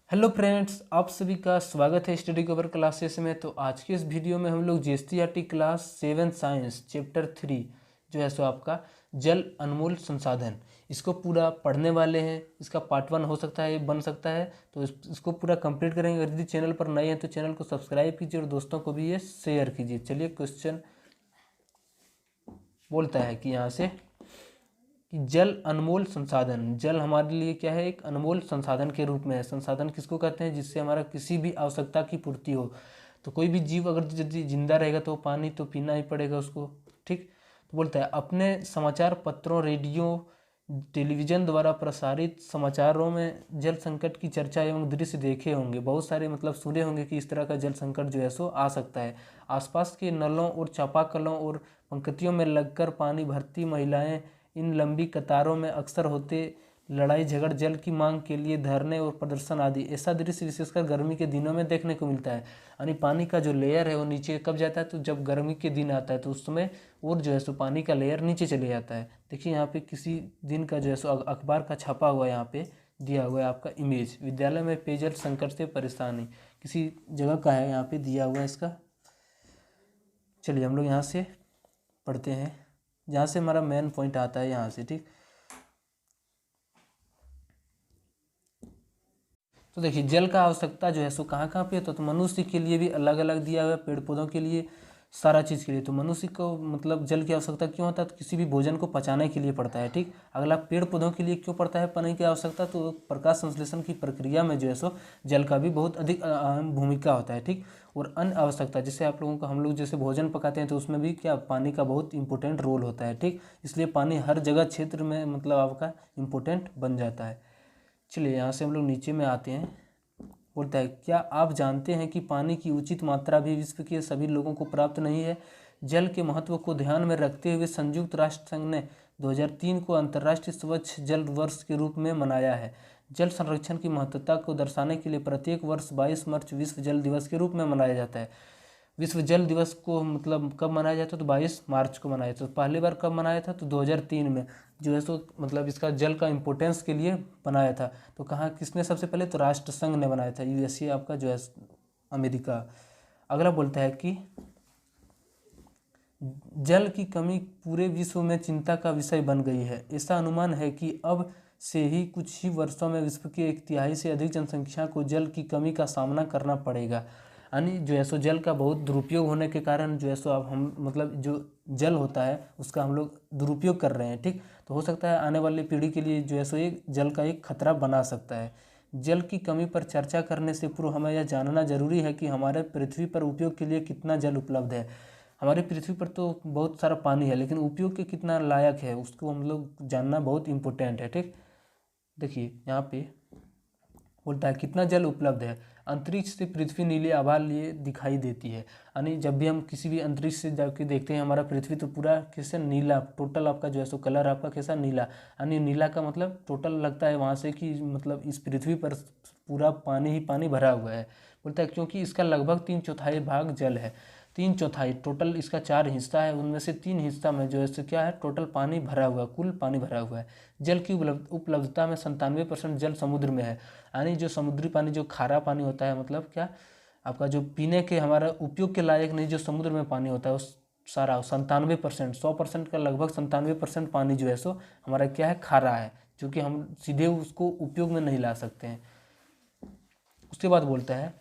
Hello friends, आप सभी का स्वागत है स्टडी कवर क्लासेस में। तो आज के इस वीडियो में हम लोग जीएसटीईआरटी क्लास 7 साइंस चैप्टर 3 जो है सो आपका जल अनमोल संसाधन, इसको पूरा पढ़ने वाले हैं। इसका पार्ट 1 हो सकता है, बन सकता है, तो इसको पूरा कंप्लीट करेंगे। अगर यदि चैनल पर नए हैं तो चैनल को सब्सक्राइब कीजिए और दोस्तों को भी ये शेयर कीजिए। चलिए, क्वेश्चन बोलता है कि यहाँ से कि जल अनमोल संसाधन। जल हमारे लिए क्या है? एक अनमोल संसाधन के रूप में है। संसाधन किसको कहते हैं? जिससे हमारा किसी भी आवश्यकता की पूर्ति हो। तो कोई भी जीव अगर यदि जिंदा रहेगा तो पानी तो पीना ही पड़ेगा उसको, ठीक। तो बोलता है अपने समाचार पत्रों, रेडियो, टेलीविजन द्वारा प्रसारित समाचारों में जल संकट की चर्चा एवं दृश्य देखे होंगे। बहुत सारे मतलब सुने होंगे कि इस तरह का जल संकट जो है सो आ सकता है। आसपास के नलों और चापाकलों और पंक्तियों में लगकर पानी भरती महिलाएं इन लंबी कतारों में अक्सर होते लड़ाई झगड़, जल की मांग के लिए धरने और प्रदर्शन आदि। ऐसा दृश्य विशेषकर गर्मी के दिनों में देखने को मिलता है। यानी पानी का जो लेयर है वो नीचे कब जाता है? तो जब गर्मी के दिन आता है तो उस समय और जो है सो पानी का लेयर नीचे चले जाता है। देखिए यहाँ पे किसी दिन का जो है सो अखबार का छपा हुआ यहाँ पे दिया हुआ है आपका इमेज। विद्यालय में पेयजल संकट से परेशानी, किसी जगह का है, यहाँ पे दिया हुआ है इसका। चलिए हम लोग यहाँ से पढ़ते हैं, जहाँ से हमारा मेन पॉइंट आता है यहाँ से, ठीक। तो देखिए जल का आवश्यकता जो है सो कहाँ कहाँ पे है? तो मनुष्य के लिए भी अलग अलग दिया हुआ है, पेड़ पौधों के लिए, सारा चीज़ के लिए। तो मनुष्य को मतलब जल की आवश्यकता क्यों होता है? तो किसी भी भोजन को पचाने के लिए पड़ता है, ठीक। अगला, पेड़ पौधों के लिए क्यों पड़ता है पानी की आवश्यकता? तो प्रकाश संश्लेषण की प्रक्रिया में जो है सो जल का भी बहुत अधिक अहम भूमिका होता है, ठीक। और अन्य आवश्यकता, जैसे आप लोगों का, हम लोग जैसे भोजन पकाते हैं तो उसमें भी क्या पानी का बहुत इंपॉर्टेंट रोल होता है, ठीक। इसलिए पानी हर जगह क्षेत्र में मतलब आपका इम्पोर्टेंट बन जाता है। चलिए यहाँ से हम लोग नीचे में आते हैं। बोलता है क्या आप जानते हैं कि पानी की उचित मात्रा भी विश्व के सभी लोगों को प्राप्त नहीं है? जल के महत्व को ध्यान में रखते हुए संयुक्त राष्ट्र संघ ने 2003 को अंतर्राष्ट्रीय स्वच्छ जल वर्ष के रूप में मनाया है। जल संरक्षण की महत्वता को दर्शाने के लिए प्रत्येक वर्ष 22 मार्च विश्व जल दिवस के रूप में मनाया जाता है। विश्व जल दिवस को मतलब कब मनाया जाता है? तो 22 मार्च को मनाया जाता है। तो पहली बार कब मनाया था? तो 2003 में जो है सो मतलब इसका जल का इम्पोर्टेंस के लिए बनाया था। तो कहाँ, किसने सबसे पहले? तो राष्ट्र संघ ने बनाया था, यूएसए आपका जो है अमेरिका। अगला बोलता है कि जल की कमी पूरे विश्व में चिंता का विषय बन गई है। ऐसा अनुमान है कि अब से ही कुछ ही वर्षों में विश्व की 1/3 से अधिक जनसंख्या को जल की कमी का सामना करना पड़ेगा। यानी जो है सो जल का बहुत दुरुपयोग होने के कारण जो है सो अब हम मतलब जो जल होता है उसका हम लोग दुरुपयोग कर रहे हैं, ठीक। तो हो सकता है आने वाली पीढ़ी के लिए जो है सो एक जल का एक खतरा बना सकता है। जल की कमी पर चर्चा करने से पूर्व हमें यह जानना जरूरी है कि हमारे पृथ्वी पर उपयोग के लिए कितना जल उपलब्ध है। हमारी पृथ्वी पर तो बहुत सारा पानी है, लेकिन उपयोग के कितना लायक है उसको हम लोग जानना बहुत इम्पोर्टेंट है, ठीक। देखिए यहाँ पे बोलता है कितना जल उपलब्ध है। अंतरिक्ष से पृथ्वी नीले आभा लिए दिखाई देती है। यानी जब भी हम किसी भी अंतरिक्ष से जाके देखते हैं हमारा पृथ्वी तो पूरा कैसे नीला, टोटल आपका जो है सो कलर आपका कैसा? नीला। यानी नीला का मतलब टोटल लगता है वहाँ से कि मतलब इस पृथ्वी पर पूरा पानी ही पानी भरा हुआ है। बोलता है क्योंकि इसका लगभग 3/4 भाग जल है। 3/4 टोटल, इसका 4 हिस्सा है, उनमें से 3 हिस्सा में जो है सो क्या है? टोटल पानी भरा हुआ है, कुल पानी भरा हुआ है। जल की उपलब्धता में 97% जल समुद्र में है। यानी जो समुद्री पानी, जो खारा पानी होता है, मतलब क्या आपका जो पीने के हमारा उपयोग के लायक नहीं, जो समुद्र में पानी होता है उस सारा 97%, 100% का लगभग 97% पानी जो है सो हमारा क्या है? खारा है, जो कि हम सीधे उसको उपयोग में नहीं ला सकते हैं। उसके बाद बोलता है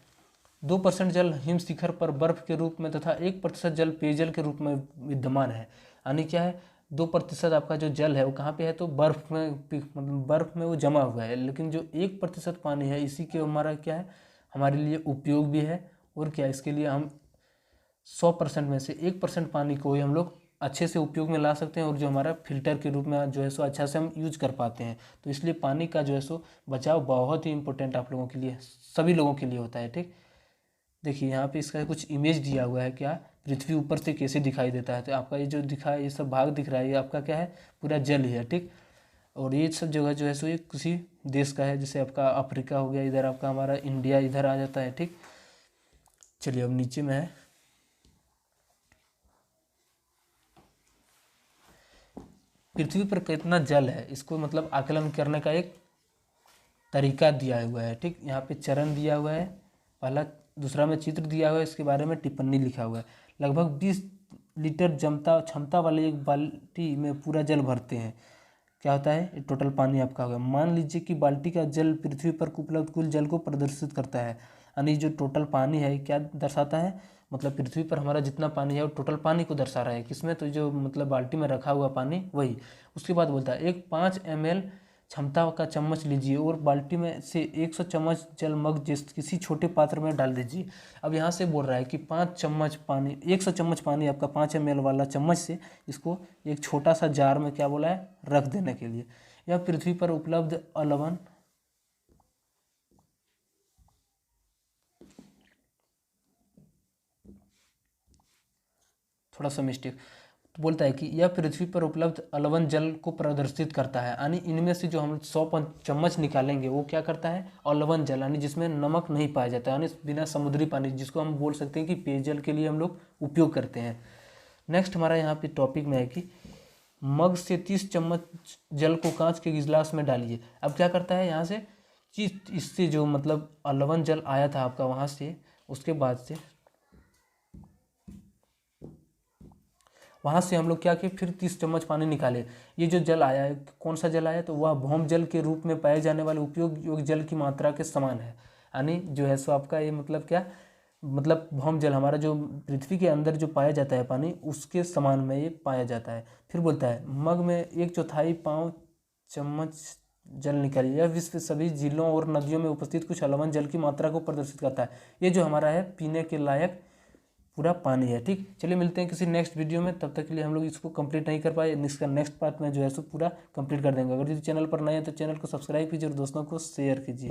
2% जल हिम शिखर पर बर्फ के रूप में तथा 1% जल पेयजल के रूप में विद्यमान है। यानी क्या है? 2% आपका जो जल है वो कहाँ पे है? तो बर्फ में, मतलब बर्फ में वो जमा हुआ है। लेकिन जो 1% पानी है इसी के हमारा क्या है? हमारे लिए उपयोग भी है। और क्या, इसके लिए हम 100% में से 1% पानी को ही हम लोग अच्छे से उपयोग में ला सकते हैं और जो हमारा फिल्टर के रूप में जो है सो अच्छा से हम यूज कर पाते हैं। तो इसलिए पानी का जो है सो बचाव बहुत ही इंपॉर्टेंट आप लोगों के लिए, सभी लोगों के लिए होता है, ठीक। देखिए यहाँ पे इसका कुछ इमेज दिया हुआ है, क्या पृथ्वी ऊपर से कैसे दिखाई देता है। तो आपका ये जो दिखा है, ये सब भाग दिख रहा है, ये आपका क्या है? पूरा जल ही है, ठीक। और ये सब जगह जो है सो ये किसी देश का है, जैसे आपका अफ्रीका हो गया, इधर आपका हमारा इंडिया इधर आ जाता है, ठीक। चलिए अब नीचे में है, पृथ्वी पर कितना जल है इसको मतलब आकलन करने का एक तरीका दिया हुआ है। ठीक, यहाँ पे चरण दिया हुआ है पहला, दूसरा में चित्र दिया हुआ है, इसके बारे में टिप्पणी लिखा हुआ है। लगभग 20 लीटर क्षमता वाले एक बाल्टी में पूरा जल भरते हैं। क्या होता है, ये टोटल पानी आपका होगा। मान लीजिए कि बाल्टी का जल पृथ्वी पर उपलब्ध कुल जल को प्रदर्शित करता है। यानी जो टोटल पानी है क्या दर्शाता है, मतलब पृथ्वी पर हमारा जितना पानी है वो टोटल पानी को दर्शा रहा है। किसमें, तो जो मतलब बाल्टी में रखा हुआ पानी वही। उसके बाद बोलता है एक 5 ml क्षमता का चम्मच लीजिए और बाल्टी में से 100 चम्मच जल मग जिस किसी छोटे पात्र में डाल दीजिए। अब यहाँ से बोल रहा है कि 5 चम्मच पानी, 100 चम्मच पानी आपका 5 ml वाला चम्मच से इसको एक छोटा सा जार में क्या बोला है, रख देने के लिए। यह पृथ्वी पर उपलब्ध अलवन थोड़ा सा मिस्टेक, तो बोलता है कि यह पृथ्वी पर उपलब्ध अलवन जल को प्रदर्शित करता है। यानी इनमें से जो हम 100 चम्मच निकालेंगे वो क्या करता है, अलवन जल, यानी जिसमें नमक नहीं पाया जाता है, यानी बिना समुद्री पानी, जिसको हम बोल सकते हैं कि पेयजल के लिए हम लोग उपयोग करते हैं। नेक्स्ट हमारा यहाँ पे टॉपिक में है कि मग से 30 चम्मच जल को कांच के गिलास में डालिए। अब क्या करता है यहाँ से, इससे जो मतलब अलवन जल आया था आपका वहाँ से, उसके बाद से वहाँ से हम लोग क्या किए, फिर 30 चम्मच पानी निकाले। ये जो जल आया है, कौन सा जल आया, तो वह भौम जल के रूप में पाए जाने वाले उपयोग योग्य जल की मात्रा के समान है। यानी जो है सो आपका ये मतलब क्या, मतलब भौम जल हमारा जो पृथ्वी के अंदर जो पाया जाता है पानी, उसके समान में ये पाया जाता है। फिर बोलता है मग में 1/4 पाँव चम्मच जल निकालिए। यह विश्व सभी झीलों और नदियों में उपस्थित कुछ अलवन जल की मात्रा को प्रदर्शित करता है। ये जो हमारा है पीने के लायक पूरा पानी है। ठीक, चलिए मिलते हैं किसी नेक्स्ट वीडियो में। तब तक के लिए हम लोग इसको कंप्लीट नहीं कर पाए, इसका नेक्स्ट पार्ट में जो है सो पूरा कंप्लीट कर देंगे। अगर यदि चैनल पर नए हैं तो चैनल को सब्सक्राइब कीजिए और दोस्तों को शेयर कीजिए।